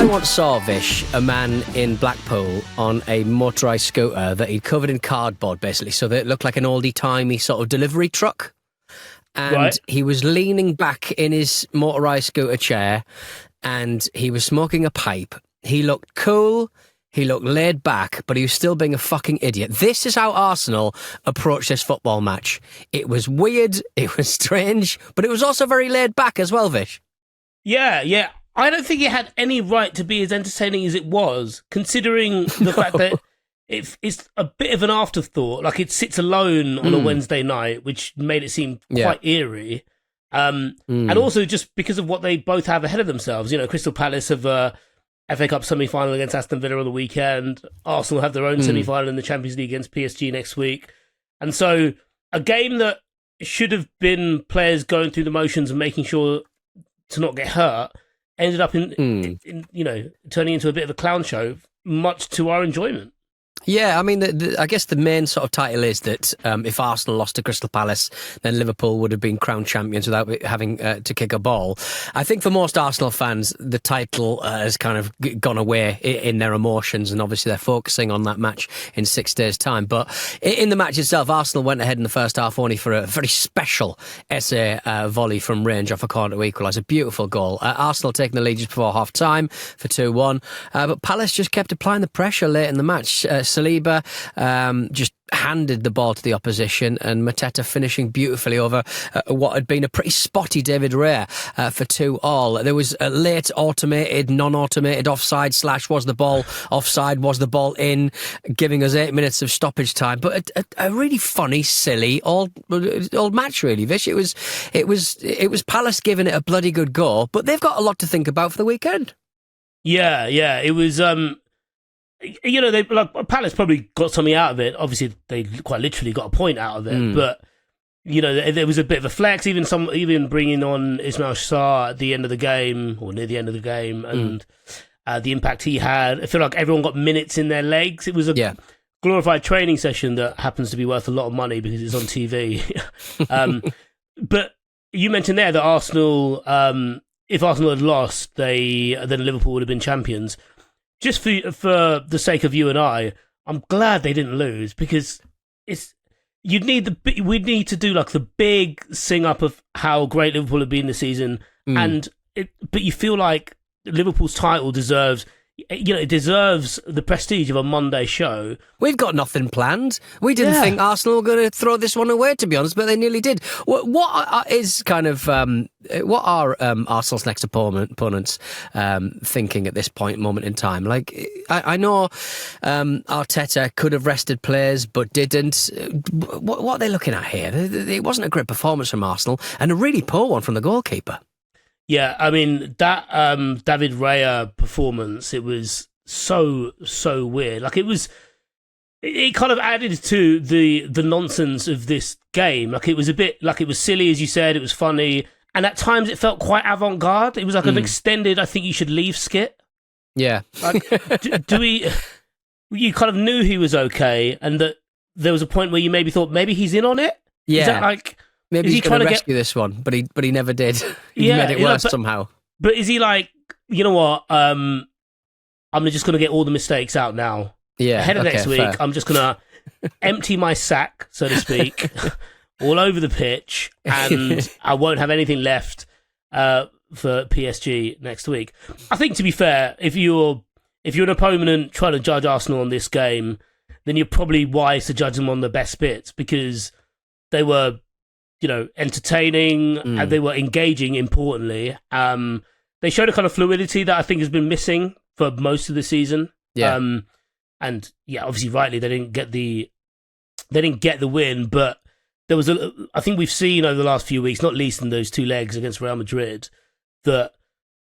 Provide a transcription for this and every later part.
once saw, Vish, a man in Blackpool on a motorised scooter that he'd covered in cardboard, basically, so that it looked like an oldie-timey sort of delivery truck. And he was leaning back in his motorised scooter chair and he was smoking a pipe. He looked cool, he looked laid back, but he was still being a fucking idiot. This is how Arsenal approached this football match. It was weird, it was strange, but it was also very laid back as well, Vish. Yeah. I don't think it had any right to be as entertaining as it was, considering the fact that it's a bit of an afterthought. Like, it sits alone on a Wednesday night, which made it seem quite eerie. And also just because of what they both have ahead of themselves. You know, Crystal Palace have a FA Cup semi-final against Aston Villa on the weekend. Arsenal have their own semi-final in the Champions League against PSG next week. And so a game that should have been players going through the motions and making sure to not get hurt ended up in turning into a bit of a clown show, much to our enjoyment. Yeah, I mean, I guess the main sort of title is that if Arsenal lost to Crystal Palace, then Liverpool would have been crowned champions without having to kick a ball. I think for most Arsenal fans, the title has kind of gone away in their emotions, and obviously they're focusing on that match in 6 days' time. But in the match itself, Arsenal went ahead in the first half only for a very special essay volley from range off a corner to equalise. A beautiful goal. Arsenal taking the lead just before half-time for 2-1. But Palace just kept applying the pressure late in the match. Saliba just handed the ball to the opposition, and Mateta finishing beautifully over what had been a pretty spotty David Raya for 2-2. There was a late automated, non-automated offside / was the ball offside, was the ball in, giving us 8 minutes of stoppage time. But a really funny, silly old match, really, Vish. It was Palace giving it a bloody good go, but they've got a lot to think about for the weekend. Yeah, it was. You know, Palace probably got something out of it. Obviously, they quite literally got a point out of it. But you know, there was a bit of a flex. Even bringing on Ismail Sarr at the end of the game, or near the end of the game, and the impact he had. I feel like everyone got minutes in their legs. It was a glorified training session that happens to be worth a lot of money because it's on TV. But you mentioned there that Arsenal, if Arsenal had lost, then Liverpool would have been champions. Just for the sake of you and I'm glad they didn't lose, because we'd need to do like the big sing up of how great Liverpool have been this season, but you feel like Liverpool's title deserves the prestige of a Monday show. We've got nothing planned. We didn't think Arsenal were going to throw this one away, to be honest, but they nearly did. What is kind of what are Arsenal's next opponents thinking at this moment in time? Like, I know Arteta could have rested players but didn't. What are they looking at here? It wasn't a great performance from Arsenal, and a really poor one from the goalkeeper. Yeah, I mean, that David Raya performance, it was so weird. Like, it kind of added to the nonsense of this game. Like, it was a bit, like, it was silly, as you said, it was funny, and at times it felt quite avant-garde. It was like an extended, I think you should leave skit. Yeah. Like, you kind of knew he was okay, and that there was a point where you maybe thought, maybe he's in on it? Yeah. Is that like... Maybe he's going to rescue this one, but he never did. He made it worse somehow. But is he like, you know what? I'm just going to get all the mistakes out now. Yeah. Ahead of next week, fair. I'm just going to empty my sack, so to speak, all over the pitch, and I won't have anything left for PSG next week. I think, to be fair, if you're an opponent trying to judge Arsenal on this game, then you're probably wise to judge them on the best bits, because they were, you know, entertaining and they were engaging, importantly. They showed a kind of fluidity that I think has been missing for most of the season. Yeah. And yeah, obviously rightly they didn't get the win, but there was I think we've seen over the last few weeks, not least in those 2 legs against Real Madrid, that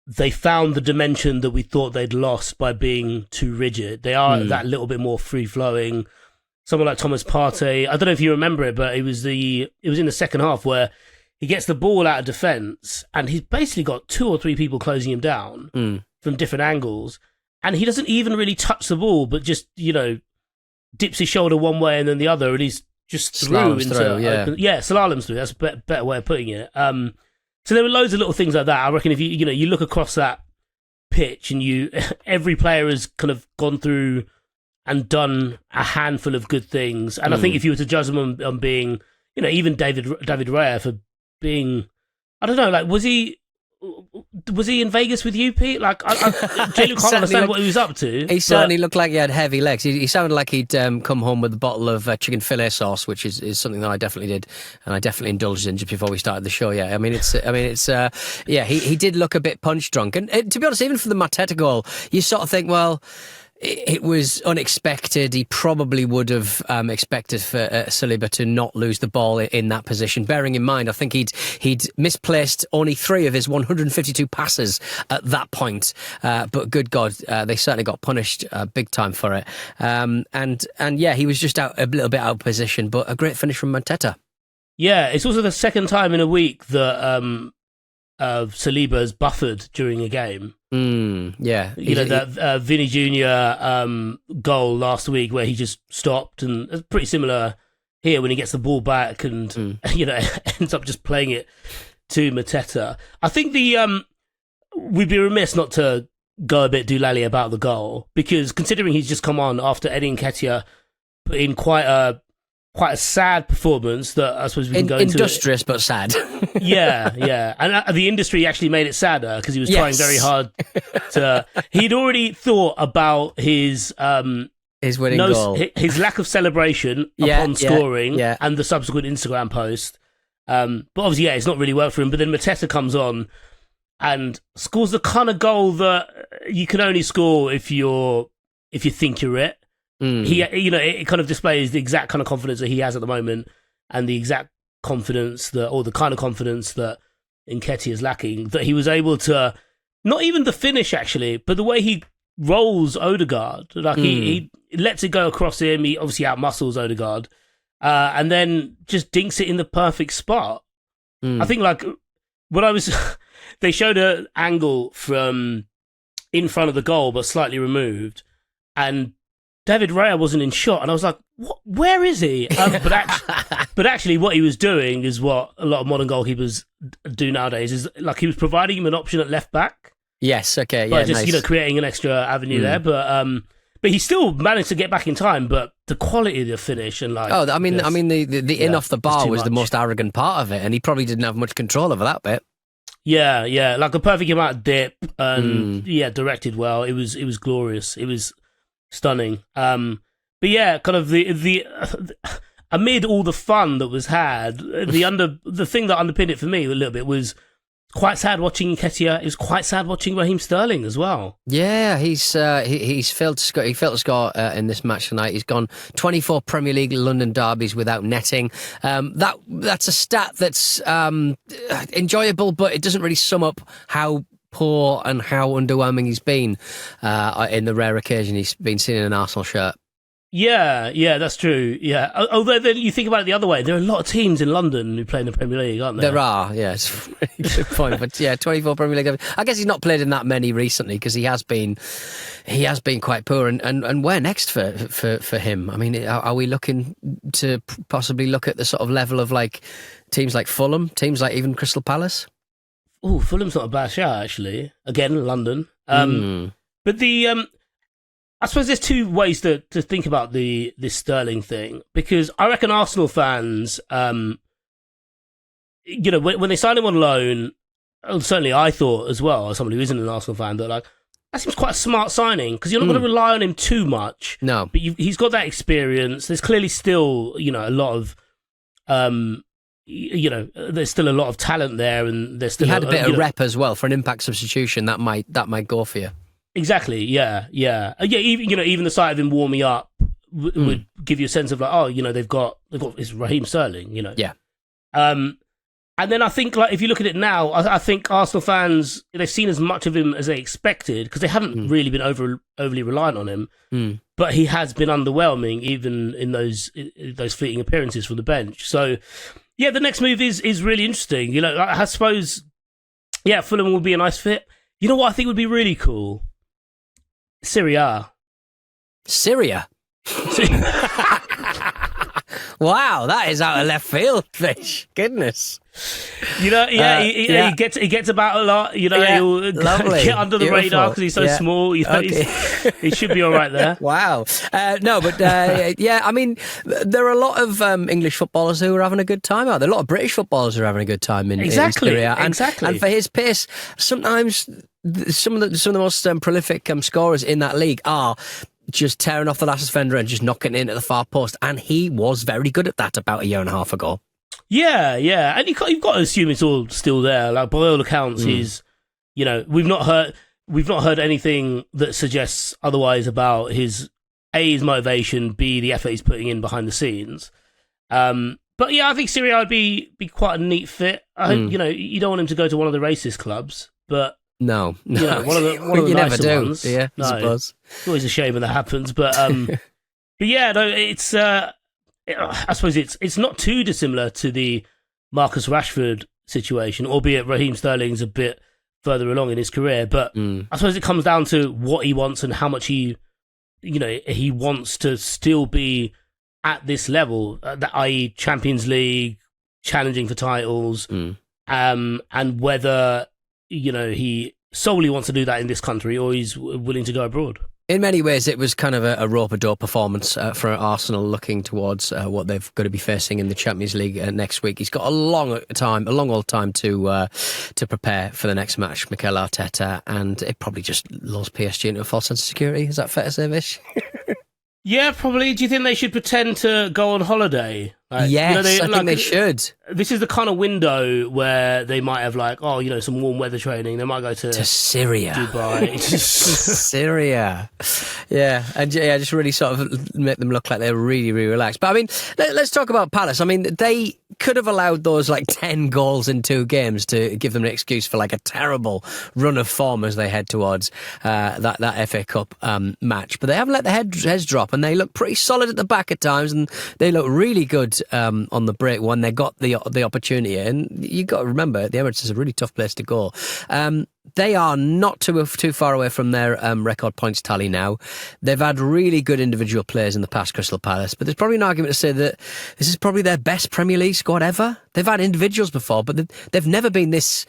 they found the dimension that we thought they'd lost by being too rigid. They are that little bit more free flowing. Someone like Thomas Partey, I don't know if you remember it, but it was in the second half where he gets the ball out of defence and he's basically got 2 or 3 people closing him down from different angles, and he doesn't even really touch the ball, but just, you know, dips his shoulder one way and then the other, and he's just slaloms through. That's a better way of putting it. So there were loads of little things like that. I reckon if you look across that pitch, and every player has kind of gone through and done a handful of good things. And I think if you were to judge them on being, even David Raya for being, I don't know, like was he in Vegas with you, Pete? Like, I genuinely can't understand what he was up to. He certainly looked like he had heavy legs. He sounded like he'd come home with a bottle of chicken fillet sauce, which is something that I definitely did, and I definitely indulged in just before we started the show. Yeah, he did look a bit punch drunk, and to be honest, even for the Mateta goal, you sort of think, well, it was unexpected. He probably would have expected for Saliba to not lose the ball in that position. Bearing in mind, I think he'd misplaced only 3 of his 152 passes at that point. But good God, they certainly got punished big time for it. And yeah, he was just a little bit out of position. But a great finish from Mateta. Yeah, it's also the second time in a week that Saliba has buffered during a game. That Vinny Jr. Goal last week where he just stopped, and it's pretty similar here when he gets the ball back and ends up just playing it to Mateta. I think we'd be remiss not to go a bit doolally about the goal, because considering he's just come on after Eddie Nketiah put in quite a sad performance that I suppose we can go into. Industrious, but sad. Yeah. And the industry actually made it sadder because he was trying very hard to... He'd already thought about his winning goal. His lack of celebration upon scoring and the subsequent Instagram post. But obviously, it's not really worked for him. But then Mateta comes on and scores the kind of goal that you can only score if you think you're it. It kind of displays the exact kind of confidence that he has at the moment, and the exact confidence or the kind of confidence that Nketiah is lacking. That he was able to, not even the finish actually, but the way he rolls Odegaard, like he lets it go across him. He obviously outmuscles Odegaard, and then just dinks it in the perfect spot. I think like when they showed an angle from in front of the goal but slightly removed, and David Raya wasn't in shot, and I was like, "What? Where is he?" But actually, what he was doing is what a lot of modern goalkeepers do nowadays. Is like he was providing him an option at left back. Yes, okay, but just creating an extra avenue there. But he still managed to get back in time. But the quality of the finish and the in off the bar was the most arrogant part of it, and he probably didn't have much control over that bit. Yeah, like a perfect amount of dip, and directed well. It was glorious. It was stunning. But yeah, kind of the amid all the fun that was had, the thing that underpinned it for me a little bit was quite sad watching Nketiah. It was quite sad watching Raheem Sterling as well. Yeah, he's failed to score. He failed to score in this match tonight. He's gone 24 Premier League London derbies without netting. That's a stat that's enjoyable, but it doesn't really sum up how poor and how underwhelming he's been in the rare occasion he's been seen in an Arsenal shirt. Yeah, that's true. Yeah, although then you think about it the other way, there are a lot of teams in London who play in the Premier League, aren't there? There are, yeah, it's a really good point. But yeah, 24 Premier League. I guess he's not played in that many recently because he has been quite poor. And where next for him? I mean, are we looking to possibly look at the sort of level of like teams like Fulham, teams like even Crystal Palace? Oh, Fulham's not a bad shout actually. Again, London. But I suppose there's two ways to think about this Sterling thing, because I reckon Arsenal fans, when they signed him on loan, certainly I thought as well, as somebody who isn't an Arsenal fan, that like that seems quite a smart signing because you're not going to rely on him too much. No, but he's got that experience. There's clearly still a lot of there's still a lot of talent there, and there's still he had a bit of rep as well for an impact substitution that might go for you. Exactly. Yeah. Even the sight of him warming up would give you a sense of like, they've got it's Raheem Sterling. Yeah. And then I think like if you look at it now, I think Arsenal fans, they've seen as much of him as they expected because they haven't really been overly reliant on him. But he has been underwhelming even in those fleeting appearances from the bench. So yeah, the next move is really interesting. I suppose Fulham will be a nice fit. You know what I think would be really cool? Syria. Wow, that is out of left field, Vish. Goodness. He gets about a lot. He'll get under the radar because he's so small. He should be all right there. Wow. I mean, there are a lot of English footballers who are having a good time out there. A lot of British footballers are having a good time in Serie A. And for his pace, sometimes some of the most prolific scorers in that league are just tearing off the last defender and just knocking it into the far post. And he was very good at that about a year and a half ago. Yeah, and you've got to assume it's all still there. Like, by all accounts, he's, we've not heard anything that suggests otherwise about his motivation, B, the effort he's putting in behind the scenes. But yeah, I think Serie A would be quite a neat fit. I hope, you don't want him to go to one of the racist clubs, but no, one of the you nicer never do. ones. Yeah, no, I suppose. It's always a shame when that happens, but yeah, no, it's. I suppose it's not too dissimilar to the Marcus Rashford situation, albeit Raheem Sterling's a bit further along in his career. But I suppose it comes down to what he wants and how much he wants to still be at this level, i.e. Champions League, challenging for titles, and whether he solely wants to do that in this country or he's willing to go abroad. In many ways, it was kind of a rope-a-dope performance for Arsenal looking towards what they've got to be facing in the Champions League next week. He's got a long old time to prepare for the next match, Mikel Arteta, and it probably just lulls PSG into a false sense of security. Is that fair to say, Vish? Yeah, probably. Do you think they should pretend to go on holiday? Yes, I think they should. This is the kind of window where they might have some warm weather training. They might go to Syria, Dubai, Syria. Yeah, and just really sort of make them look like they're really, really relaxed. But I mean, let's talk about Palace. I mean, they could have allowed those 10 goals in 2 games to give them an excuse for a terrible run of form as they head towards that FA Cup match. But they haven't let the heads drop, and they look pretty solid at the back at times, and they look really good on the break when they got the opportunity. And you got to remember, the Emirates is a really tough place to go. They are not too far away from their record points tally now. They've had really good individual players in the past, Crystal Palace, but there's probably an argument to say that this is probably their best Premier League squad ever. They've had individuals before, but they've never been this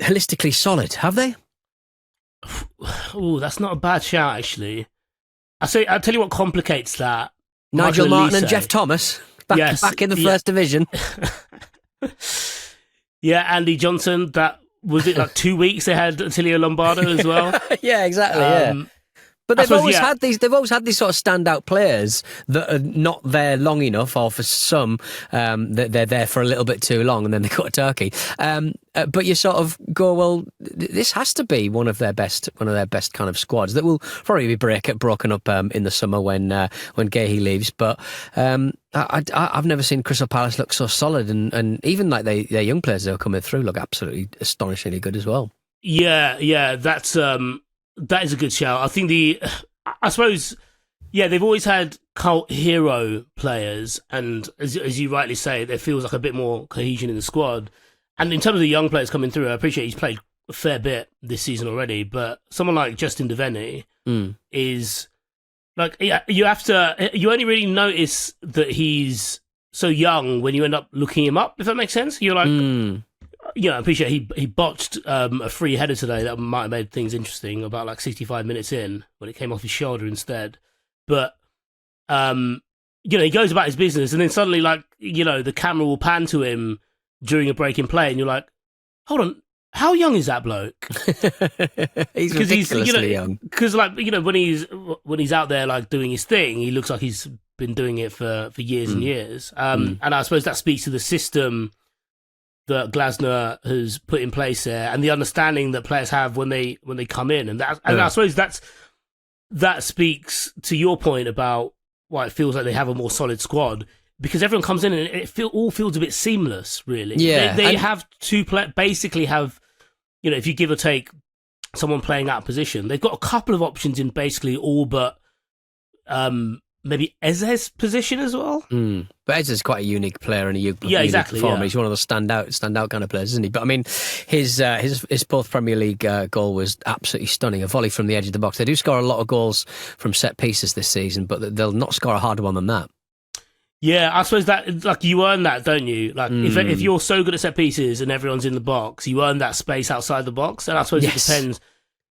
holistically solid, have they? Oh, that's not a bad shout, actually. I'll tell you what complicates that. Nigel Martin and Jeff Thomas back in the first division. Yeah, Andy Johnson. That was it. 2 weeks they had Attilio Lombardo as well. Yeah, exactly. Yeah. But they've always had these sort of standout players that are not there long enough, or for some, they're there for a little bit too long, and then they go to Turkey. But you sort of go, well, this has to be one of their best kind of squads that will probably be broken up in the summer when Gahey leaves. But I've never seen Crystal Palace look so solid, and even their young players that are coming through look absolutely astonishingly good as well. Yeah, that is a good shout. I think they've always had cult hero players, and as you rightly say, there feels like a bit more cohesion in the squad. And in terms of the young players coming through, I appreciate he's played a fair bit this season already, but someone like Justin Devaney is you only really notice that he's so young when you end up looking him up, if that makes sense. You're like, I appreciate he botched a free header today that might have made things interesting about 65 minutes in when it came off his shoulder instead. But, he goes about his business, and then suddenly, the camera will pan to him during a break in play, and you're like, hold on, how young is that bloke? He's ridiculously young. Because, when he's out there, doing his thing, he looks like he's been doing it for years and years. And I suppose that speaks to the system that Glasner has put in place there, and the understanding that players have when they come in, and I suppose that speaks to your point about why it feels like they have a more solid squad, because everyone comes in and it all feels a bit seamless, really. Yeah, they have to basically have, if you give or take someone playing out of position, they've got a couple of options in basically all but maybe Eze's position as well. But Eze's quite a unique player and a unique exactly, performer. Yeah. He's one of the standout kind of players, isn't he? But I mean, his fourth Premier League goal was absolutely stunning. A volley from the edge of the box. They do score a lot of goals from set pieces this season, but they'll not score a harder one than that. Yeah, I suppose that like you earn that, don't you? Like if you're so good at set pieces and everyone's in the box, you earn that space outside the box. And I suppose it depends.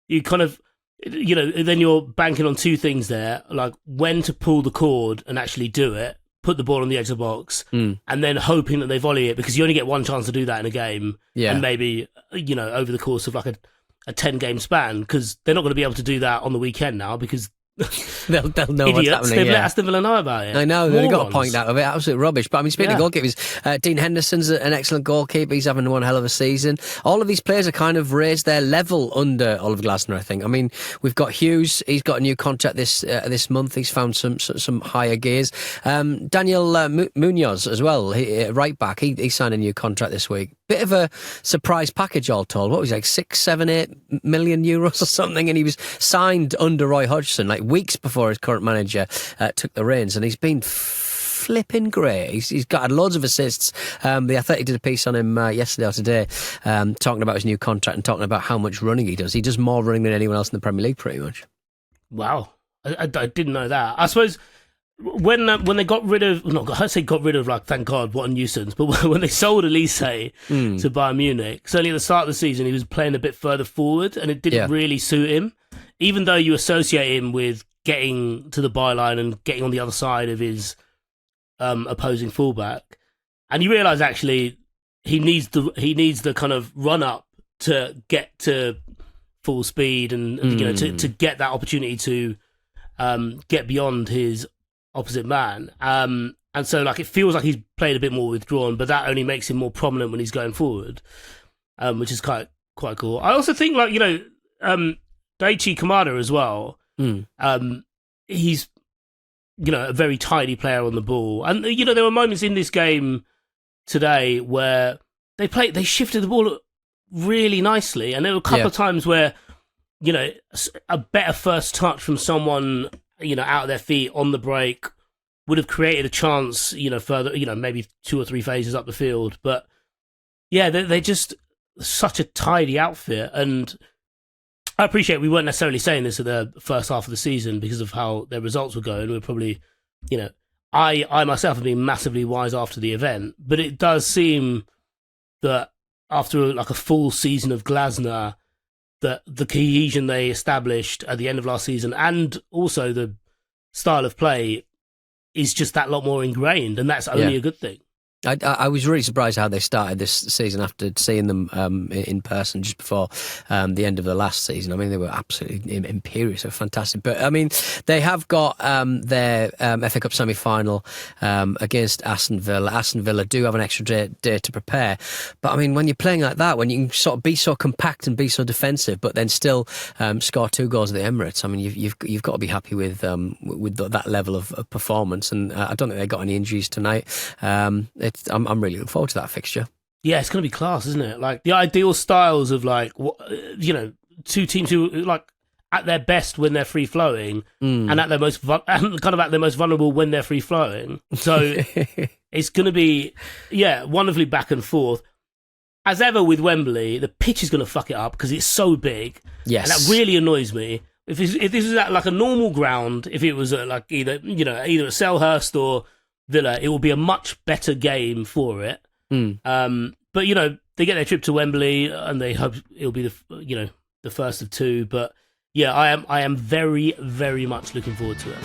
You kind of, then you're banking on two things there, like when to pull the cord and actually do it, put the ball on the edge of the box, and then hoping that they volley it, because you only get one chance to do that in a game, and maybe over the course of like a 10-game span, because they're not going to be able to do that on the weekend now because they'll know idiots, what's happening. they've let Aston Villa know about it. I know, they've got a point out of it. Absolute rubbish. But I mean, speaking of goalkeepers, Dean Henderson's an excellent goalkeeper. He's having one hell of a season. All of these players have kind of raised their level under Oliver Glasner, I think. I mean, we've got Hughes. He's got a new contract this month. He's found some higher gears. Daniel Munoz as well, right back. He signed a new contract this week. Bit of a surprise package, all told. What was he, like 6, 7, 8 million euros or something? And he was signed under Roy Hodgson, like weeks before his current manager took the reins, and he's been flipping great. He's got loads of assists. The Athletic did a piece on him yesterday or today, talking about his new contract and talking about how much running he does. He does more running than anyone else in the Premier League, pretty much. Wow, I didn't know that. I suppose when they got rid of, like, thank God, what a nuisance, but when they sold Elise to Bayern Munich, certainly at the start of the season, he was playing a bit further forward, and it didn't really suit him. Even though you associate him with getting to the byline and getting on the other side of his opposing fullback, and you realise actually he needs the kind of run up to get to full speed and to get that opportunity to get beyond his opposite man. And so like it feels like he's played a bit more withdrawn, but that only makes him more prominent when he's going forward, which is quite cool. I also think like Daichi Kamada as well. He's a very tidy player on the ball, and there were moments in this game today where they shifted the ball really nicely, and there were a couple of times where a better first touch from someone out of their feet on the break would have created a chance further, maybe 2 or 3 phases up the field. But yeah, they're just such a tidy outfit, and I appreciate we weren't necessarily saying this at the first half of the season because of how their results were going. We're probably, I myself have been massively wise after the event, but it does seem that after like a full season of Glasner, that the cohesion they established at the end of last season and also the style of play is just that lot more ingrained, and that's only a good thing. I was really surprised how they started this season after seeing them in person just before the end of the last season. I mean, they were absolutely imperious. They were fantastic. But, I mean, they have got their FA Cup semi-final against Aston Villa. Aston Villa do have an extra day to prepare. But, I mean, when you're playing like that, when you can sort of be so compact and be so defensive, but then still score 2 goals at the Emirates, I mean, you've got to be happy with that level of performance. And I don't think they got any injuries tonight. I'm really looking forward to that fixture. Yeah, it's going to be class, isn't it? Like the ideal styles of two teams who like at their best when they're free flowing, and at their most vulnerable when they're free flowing. So it's going to be wonderfully back and forth. As ever with Wembley, the pitch is going to fuck it up because it's so big. Yes, and that really annoys me. If this was at like a normal ground, if it was at like either at Selhurst or Villa, it will be a much better game for it. But they get their trip to Wembley, and they hope it'll be the first of 2. But yeah, I am very, very much looking forward to it.